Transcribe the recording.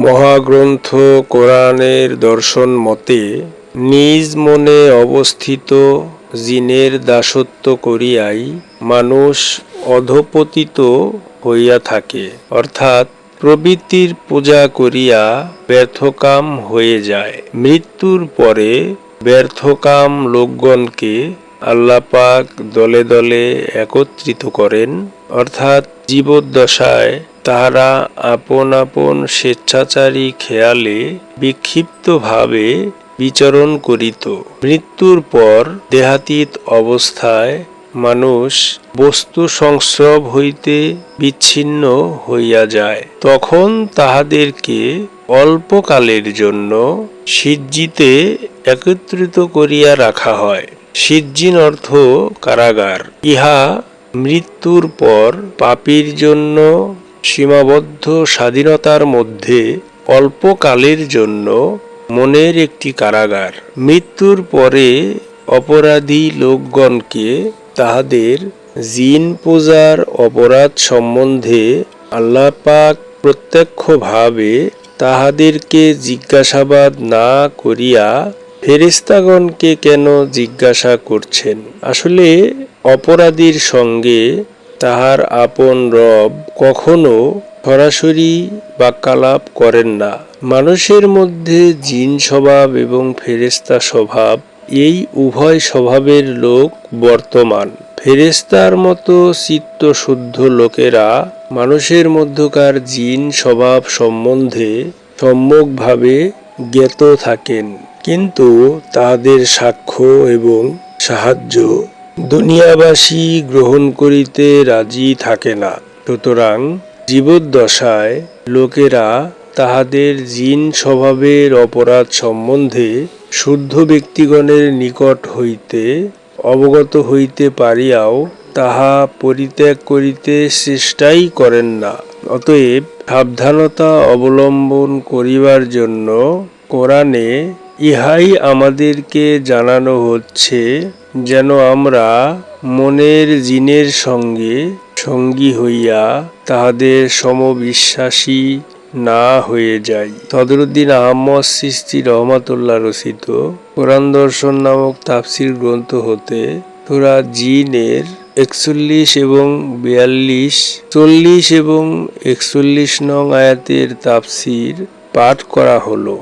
মহাগ্রন্থ কোরআনের দর্শন মতে নিজ মনে অবস্থিত জিনের দাসত্ব করিয়াই মানুষ অধঃপতিত হইয়া থাকে, অর্থাৎ প্রবৃত্তির পূজা করিয়া ব্যর্থকাম হয়ে যায়। মৃত্যুর পরে ব্যর্থকাম লোকগণকে আল্লাহ পাক দলে দলে একত্রিত করেন, অর্থাৎ জীবদ্দশায় তাহারা আপন আপন স্বেচ্ছাচারী খেয়ালে বিক্ষিপ্তভাবে বিচরণ করিত। মৃত্যুর পর দেহাতীত অবস্থায় মানুষ বস্তু সংস্রব হইতে বিচ্ছিন্ন হইয়া যায়। তখন তাহাদেরকে অল্পকালের জন্য সিজ্জিতে একত্রিত করিয়া রাখা হয়। সিজ্জিন অর্থ কারাগার। ইহা মৃত্যুর পর পাপীর জন্য সীমাবদ্ধ স্বাধীনতার মধ্যে অল্পকালের জন্য মনের একটি কারাগার। মৃত্যুর পরে অপরাধী লোকগণকে তাহাদের জিন পূজার অপরাধ সম্বন্ধে আল্লাহ পাক প্রত্যক্ষভাবে তাহাদেরকে জিজ্ঞাসাবাদ না করিয়া ফেরেশতাগণকে কেন জিজ্ঞাসা করছেন? আসলে অপরাধীর সঙ্গে তাহার আপন রব কখনো সরাসরি বাক্যালাপ করেন না। মানুষের মধ্যে জিন স্বভাব এবং ফেরেশতা স্বভাব, এই উভয় স্বভাবের লোক বর্তমান। ফেরেশতার মতো চিত্তশুদ্ধ লোকেরা মানুষের মধ্যকার জিন স্বভাব সম্বন্ধে সম্যকভাবে জ্ঞাত থাকেন, কিন্তু তাহাদের সাক্ষ্য এবং সাহায্য দুনিয়াবাসী গ্রহণ করিতে রাজি থাকে না। সুতরাং জীবদ্দশায় লোকেরা তাহাদের জিন স্বভাবের অপরাধ সম্বন্ধে শুদ্ধ ব্যক্তিগণের নিকট হইতে অবগত হইতে পারিয়াও তাহা পরিত্যাগ করিতে চেষ্টাই করেন না। অতএব সাবধানতা অবলম্বন করিবার জন্য কোরআনে ইহাই আমাদেরকে জানানো হচ্ছে, যেন আমরা মনের জিনের সঙ্গে সঙ্গী হইয়া তাহাদের সমবিশ্বাসী না হয়ে যাই। সদরুদ্দিন আহমদ চিশতি রহমাতুল্লাহ রচিত কোরআন দর্শন নামক তাফসির গ্রন্থ হতে সূরা জিনের 41 এবং 42, 40 এবং 41 নং আয়াতের তাফসির পাঠ করা হলো।